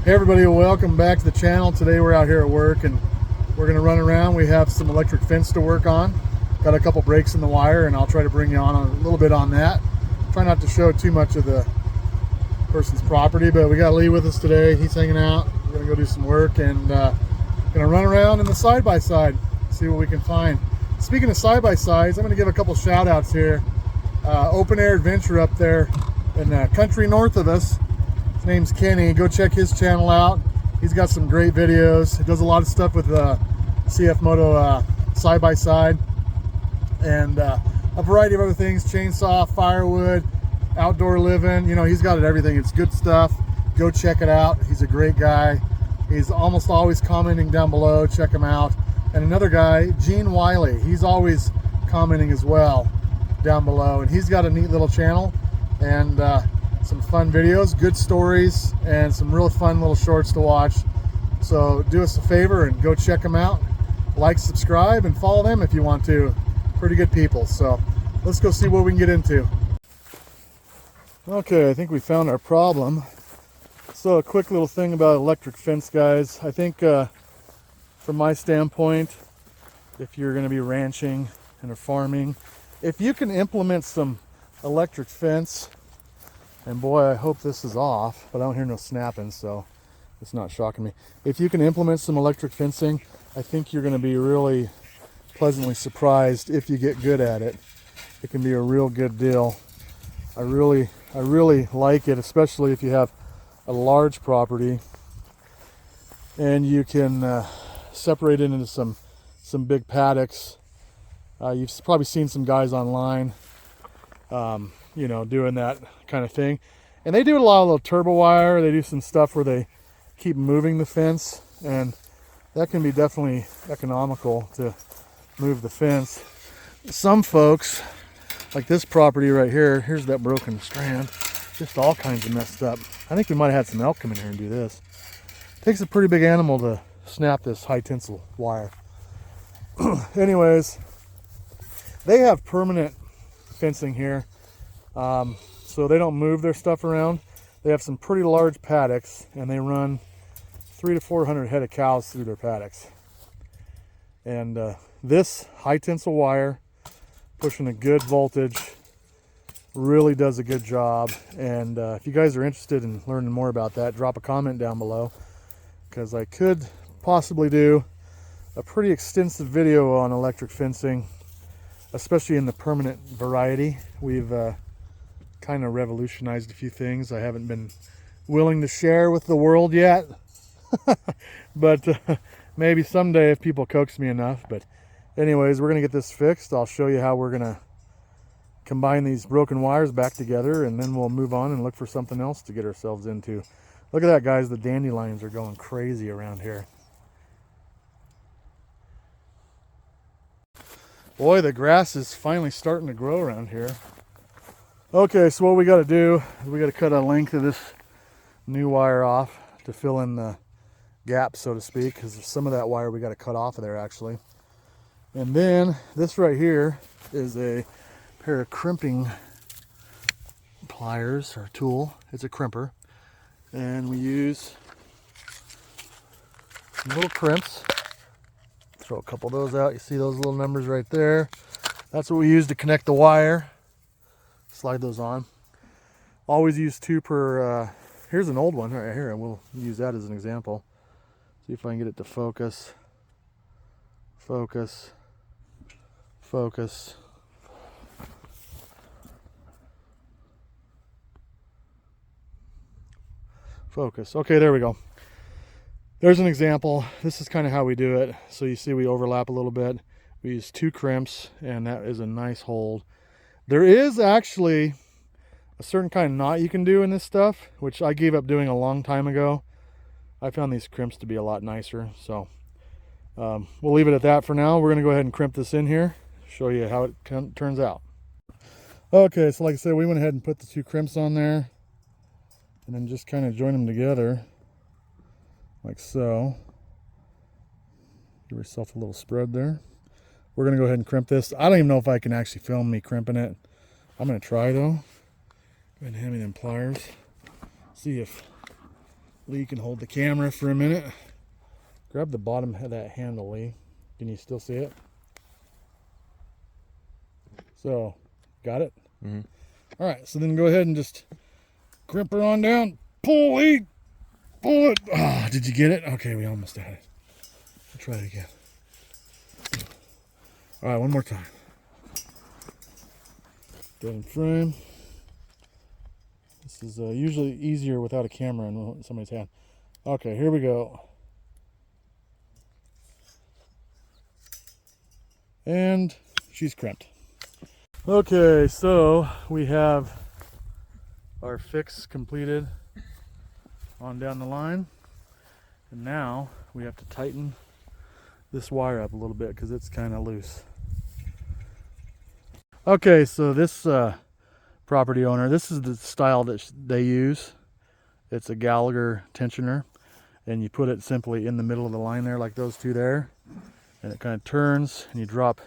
Hey everybody, welcome back to the channel. Today we're out here at work and we're going to run around. We have some electric fence to work on. Got a couple breaks in the wire and I'll try to bring you on a little bit on that. Try not to show too much of the person's property, but we got Lee with us today. He's hanging out. We're going to go do some work and going to run around in the side-by-side, see what we can find. Speaking of side-by-sides, I'm going to give a couple shout outs here. Open Air Adventure up there in the country north of us. His name's Kenny. Go check his channel out. He's got some great videos. He does a lot of stuff with CF Moto side-by-side and a variety of other things, chainsaw, firewood, outdoor living. You know, he's got it everything. It's good stuff. Go check it out. He's a great guy. He's almost always commenting down below. Check him out. And another guy, Gene Wiley, he's always commenting as well down below, and he's got a neat little channel and some fun videos, good stories, and some real fun little shorts to watch. So do us a favor and go check them out. Like, subscribe, and follow them if you want to. Pretty good people. So let's go see what we can get into. Okay, I think we found our problem. So a quick little thing about electric fence, guys. I think from my standpoint, if you're going to be ranching and farming, if you can implement some electric fence, and boy, I hope this is off, but I don't hear no snapping, so it's not shocking me. If you can implement some electric fencing, I think you're going to be really pleasantly surprised if you get good at it. It can be a real good deal. I really like it, especially if you have a large property and you can separate it into some big paddocks. You've probably seen some guys online, you know, doing that kind of thing. And they do a lot of little turbo wire. They do some stuff where they keep moving the fence, and that can be definitely economical to move the fence. Some folks, like this property right here, here's that broken strand, just all kinds of messed up. I think we might have had some elk come in here and do this. It takes a pretty big animal to snap this high tensile wire. Anyways, they have permanent fencing here, so they don't move their stuff around. They have some pretty large paddocks, and they run 300 to 400 head of cows through their paddocks. And this high tensile wire, pushing a good voltage, really does a good job. And if you guys are interested in learning more about that, drop a comment down below, because I could possibly do a pretty extensive video on electric fencing, especially in the permanent variety. We've kind of revolutionized a few things I haven't been willing to share with the world yet. But maybe someday if people coax me enough. But anyways, we're going to get this fixed. I'll show you how we're going to combine these broken wires back together, and then we'll move on and look for something else to get ourselves into. Look at that, guys. The dandelions are going crazy around here. Boy, the grass is finally starting to grow around here. Okay, so what we got to do is we got to cut a length of this new wire off to fill in the gap, so to speak, because there's some of that wire we got to cut off of there actually. And then this right here is a pair of crimping pliers or tool. It's a crimper, and we use some little crimps. Throw a couple of those out. You see those little numbers right there? That's what we use to connect the wire. Slide those on. Always use 2 per, here's an old one right here, and we'll use that as an example. See if I can get it to focus. Focus. Focus. Focus. Okay, there we go. There's an example. This is kind of how we do it. So you see we overlap a little bit. We use 2 crimps, and that is a nice hold. There is actually a certain kind of knot you can do in this stuff, which I gave up doing a long time ago. I found these crimps to be a lot nicer. So we'll leave it at that for now. We're going to go ahead and crimp this in here, show you how it turns out. Okay, so like I said, we went ahead and put the 2 crimps on there, and then just kind of join them together like so. Give yourself a little spread there. We're going to go ahead and crimp this. I don't even know if I can actually film me crimping it. I'm going to try though. Go ahead and hand me them pliers. See if Lee can hold the camera for a minute. Grab the bottom of that handle, Lee. Can you still see it? So, got it? Mm-hmm. All right, so then go ahead and just grip her on down. Pull, Lee. Pull it. Ah, did you get it? Okay, we almost had it. I'll try it again. All right, one more time. Get in frame. This is usually easier without a camera in somebody's hand. Okay, here we go. And she's crimped. Okay, so we have our fix completed on down the line. And now we have to tighten this wire up a little bit because it's kind of loose. Okay, so this property owner, this is the style that they use. It's a Gallagher tensioner, and you put it simply in the middle of the line there, like those two there, and it kind of turns, and you drop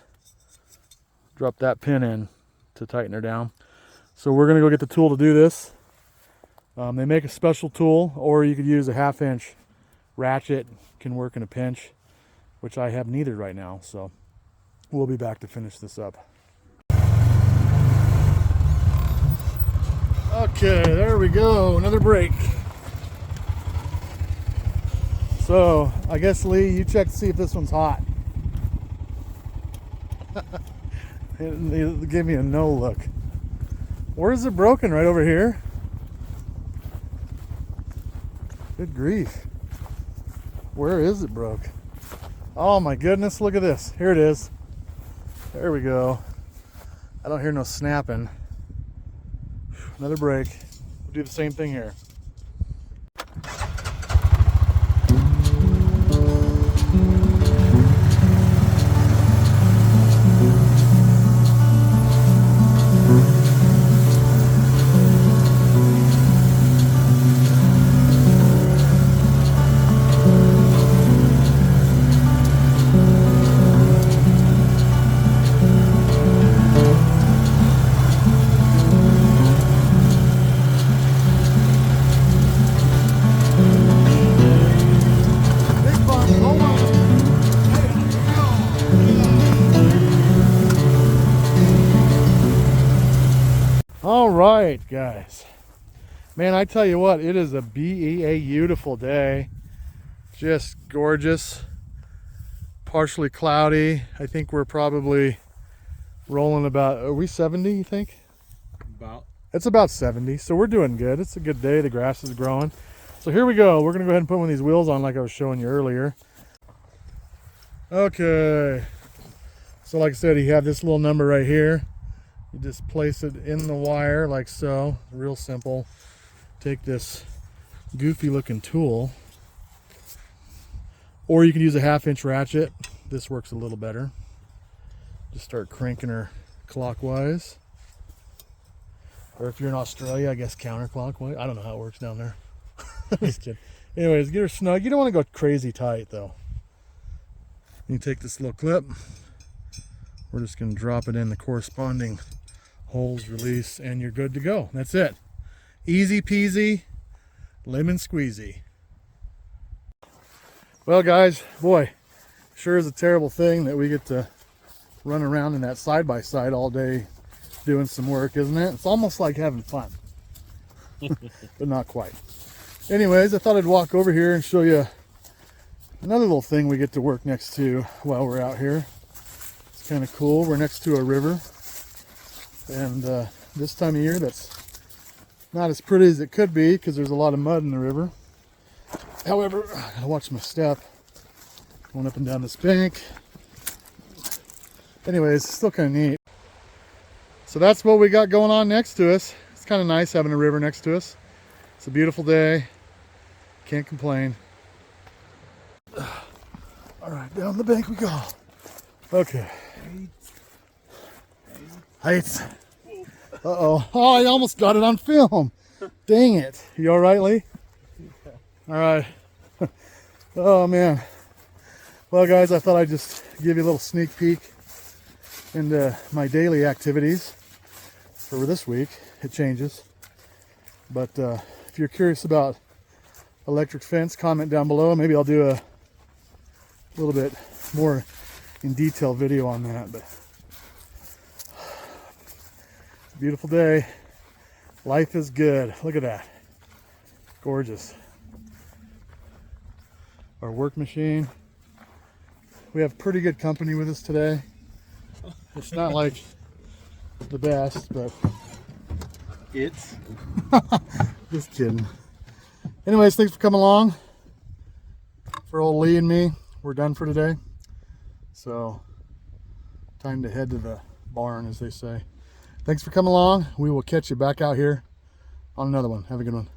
that pin in to tighten her down. So we're gonna go get the tool to do this. They make a special tool, or you could use a 1/2-inch ratchet. Can work in a pinch, which I have neither right now. So we'll be back to finish this up. Okay, there we go, another break. So I guess, Lee, you check to see if this one's hot. Give me a no look. Where is it broken? Right over here? Good grief. Where is it broke? Oh my goodness, look at this. Here it is. There we go. I don't hear no snapping. Another break. We'll do the same thing here. All right, guys. Man, I tell you what, it is a beautiful day. Just gorgeous. Partially cloudy. I think we're probably rolling about, are we 70, you think? About. It's about 70, so we're doing good. It's a good day. The grass is growing. So here we go. We're going to go ahead and put one of these wheels on like I was showing you earlier. Okay. So like I said, you have this little number right here. You just place it in the wire like so. Real simple. Take this goofy looking tool, or you can use a 1/2-inch ratchet. This works a little better. Just start cranking her clockwise, or if you're in Australia, I guess counterclockwise. I don't know how it works down there. Just kidding. Anyways, get her snug. You don't want to go crazy tight though. You take this little clip. We're just going to drop it in the corresponding holes, release, and you're good to go. That's it. Easy peasy, lemon squeezy. Well, guys, boy, sure is a terrible thing that we get to run around in that side-by-side all day doing some work, isn't it? It's almost like having fun, but not quite. Anyways, I thought I'd walk over here and show you another little thing we get to work next to while we're out here. It's kind of cool. We're next to a river, and this time of year that's not as pretty as it could be because there's a lot of mud in the river. However, I gotta watch my step going up and down this bank. Anyways, it's still kind of neat. So that's what we got going on next to us. It's kind of nice having a river next to us. It's a beautiful day. Can't complain. All right, down the bank we go. Okay. Heights. Uh-oh. Oh, I almost got it on film. Dang it. You all right, Lee? All right. Oh, man. Well, guys, I thought I'd just give you a little sneak peek into my daily activities for this week. It changes. But if you're curious about electric fence, comment down below. Maybe I'll do a little bit more in detail video on that. But it's a beautiful day. Life is good. Look at that. Gorgeous. Our work machine. We have pretty good company with us today. It's not like the best, but it's just kidding. Anyways, thanks for coming along. For old Lee and me, we're done for today. So, time to head to the barn, as they say. Thanks for coming along. We will catch you back out here on another one. Have a good one.